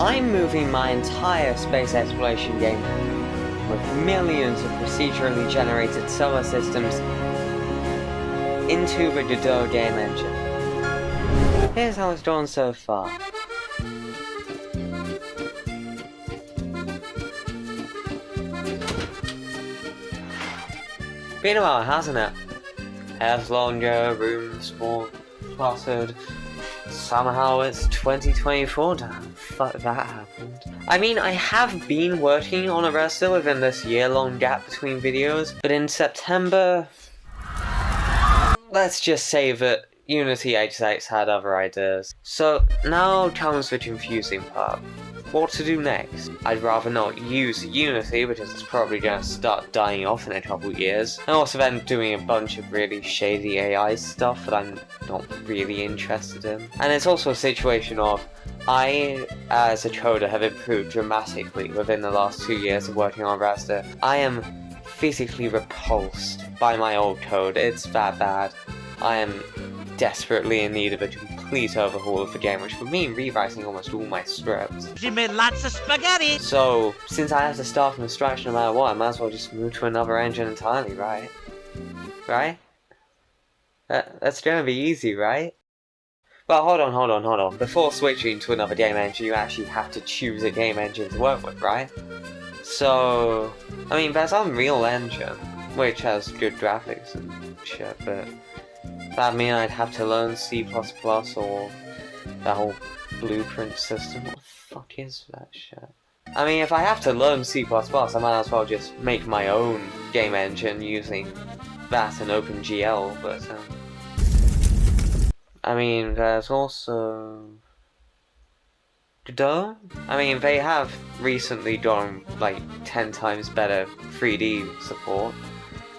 I'm moving my entire space exploration game with millions of procedurally generated solar systems into the Godot game engine. Here's how it's done so far. Been a while, hasn't it? Hair's longer, rooms more cluttered. Somehow it's 2024 now. Fuck, that happened. I mean, I have been working on ARESDA within this year-long gap between videos, but in September, let's just say that Unity execs had other ideas. So now comes the confusing part. What to do next? I'd rather not use Unity because it's probably going to start dying off in a couple years. And also then doing a bunch of really shady AI stuff that I'm not really interested in. And it's also a situation of I, as a coder, have improved dramatically within the last 2 years of working on ARESDA. I am physically repulsed by my old code. It's that bad. I am desperately in need of a complete overhaul of the game, which would mean rewriting almost all my scripts. She made lots of spaghetti! So, since I have to start from scratch no matter what, I might as well just move to another engine entirely, right? Right? That's gonna be easy, right? But hold on. Before switching to another game engine, you actually have to choose a game engine to work with, right? So, I mean, there's Unreal Engine, which has good graphics and shit, but that'd mean I'd have to learn C++ or the whole blueprint system. What the fuck is that shit? I mean, if I have to learn C++, I might as well just make my own game engine using that and OpenGL, but I mean, there's also Godot? I mean, they have recently done like 10 times better 3D support.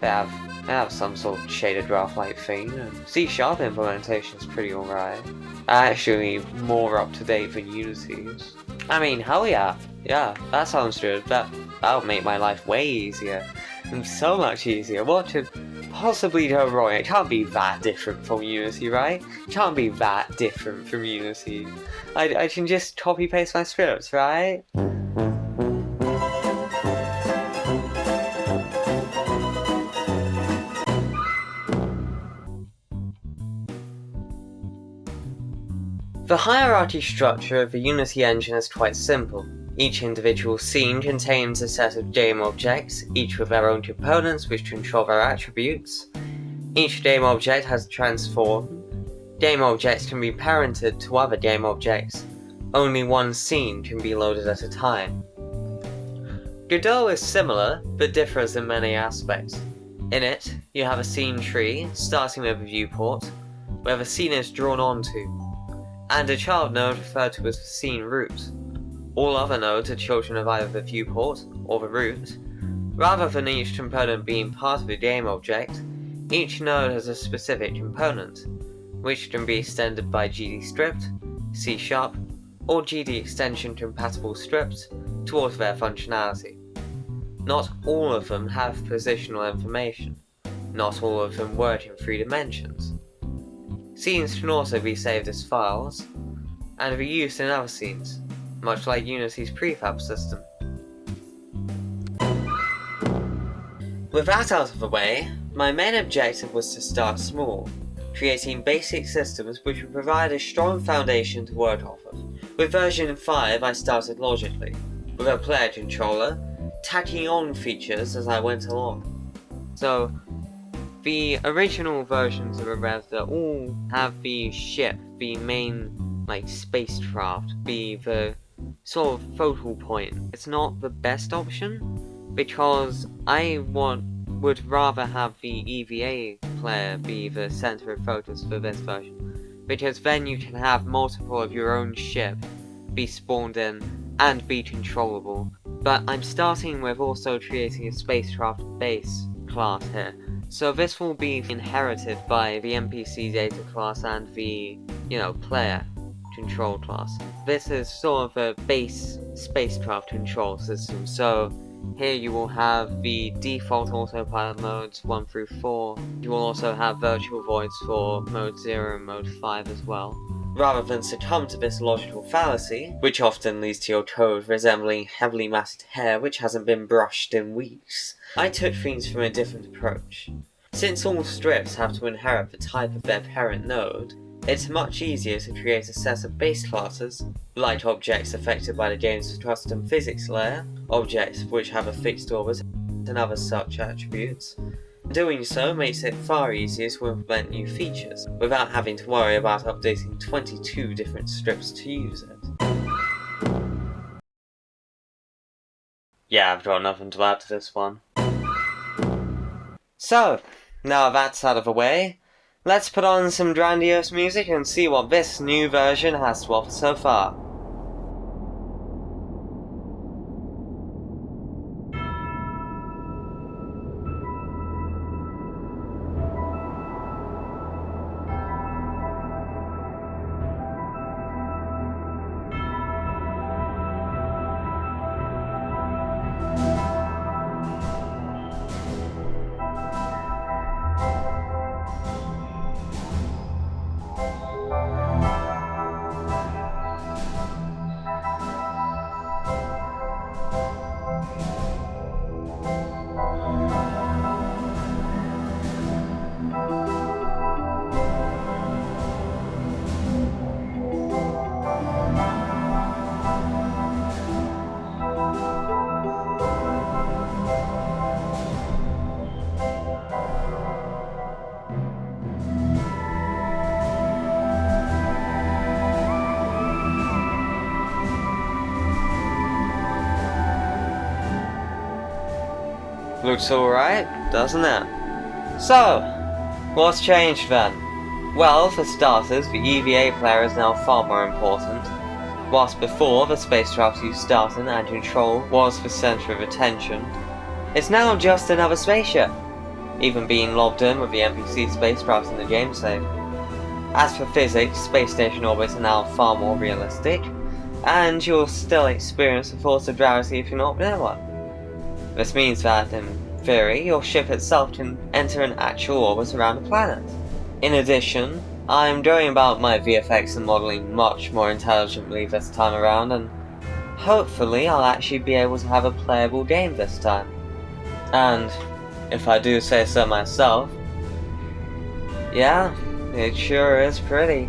They have some sort of shaded graph-like thing, and C# implementation is pretty alright. Actually, more up-to-date than Unity's. I mean, hell yeah. Yeah, that sounds good. That'll make my life way easier. And so much easier. What could possibly go wrong? It can't be that different from Unity, right? It can't be that different from Unity. I can just copy-paste my scripts, right? The hierarchy structure of the Unity engine is quite simple. Each individual scene contains a set of game objects, each with their own components which control their attributes. Each game object has a transform. Game objects can be parented to other game objects. Only one scene can be loaded at a time. Godot is similar, but differs in many aspects. In it, you have a scene tree, starting with a viewport, where the scene is drawn onto, and a child node referred to as the scene root. All other nodes are children of either the viewport or the root. Rather than each component being part of a game object, each node has a specific component, which can be extended by GDScript, C#, or GD extension compatible scripts to alter their functionality. Not all of them have positional information. Not all of them work in 3 dimensions. Scenes can also be saved as files, and be used in other scenes, much like Unity's prefab system. With that out of the way, my main objective was to start small, creating basic systems which would provide a strong foundation to work off of. With version 5 I started logically, with a player controller, tacking on features as I went along. So, the original versions of ARESDA all have the ship, the main spacecraft, be the sort of focal point. It's not the best option, because I would rather have the EVA player be the center of focus for this version, because then you can have multiple of your own ship be spawned in and be controllable. But I'm starting with also creating a spacecraft base class here. So this will be inherited by the NPC data class and the, player control class. This is sort of a base spacecraft control system, so here you will have the default autopilot modes 1 through 4. You will also have virtual voids for mode 0 and mode 5 as well. Rather than succumb to this logical fallacy, which often leads to your code resembling heavily matted hair which hasn't been brushed in weeks, I took things from a different approach. Since all strips have to inherit the type of their parent node, it's much easier to create a set of base classes, like objects affected by the game's custom physics layer, objects which have a fixed orbit, and other such attributes. Doing so makes it far easier to implement new features, without having to worry about updating 22 different strips to use it. Yeah, I've got nothing to add to this one. So, now that's out of the way, let's put on some grandiose music and see what this new version has to offer so far. Looks alright, doesn't it? So, what's changed then? Well, for starters, the EVA player is now far more important. Whilst before the spacecraft you start in and control was the centre of attention, it's now just another spaceship, even being lobbed in with the NPC spacecraft in the game save. As for physics, space station orbits are now far more realistic, and you'll still experience the force of gravity if you're not near one. This means that, in theory, your ship itself can enter an actual orbit around the planet. In addition, I'm going about my VFX and modelling much more intelligently this time around, and hopefully I'll actually be able to have a playable game this time. And, if I do say so myself, yeah, it sure is pretty.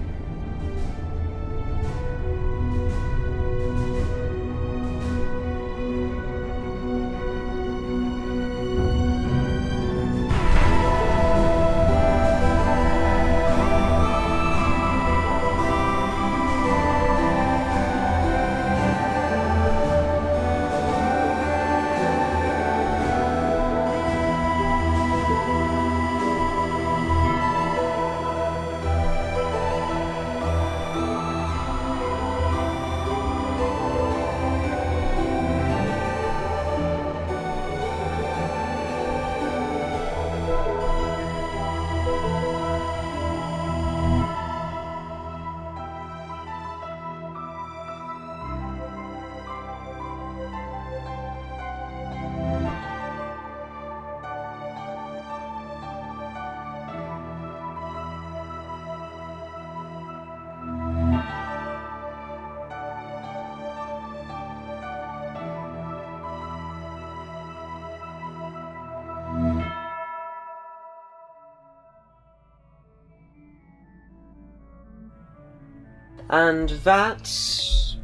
And that's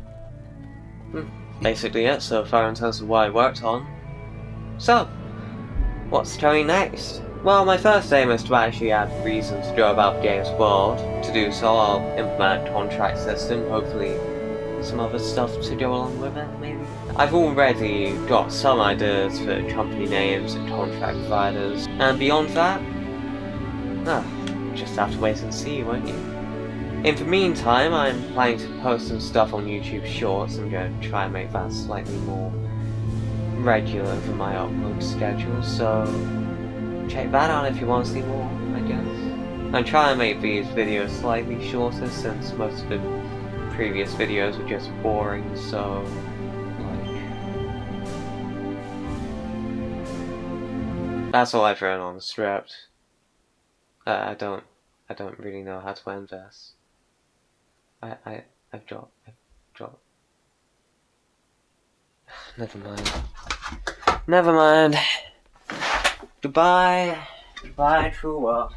basically it so far in terms of what I worked on. So, what's coming next? Well, my first aim is to actually add reasons to go about the game's world. To do so, I'll implement a contract system, hopefully some other stuff to go along with it, maybe. I've already got some ideas for company names and contract providers, and beyond that, just have to wait and see, won't you? In the meantime, I'm planning to post some stuff on YouTube Shorts. I'm going to try and make that slightly more regular for my upload schedule, so check that out if you want to see more, I guess. I'm trying to make these videos slightly shorter since most of the previous videos were just boring, so that's all I've written on the script. I don't really know how to end this. I've dropped. Never mind. Never mind. Goodbye. Goodbye, true world.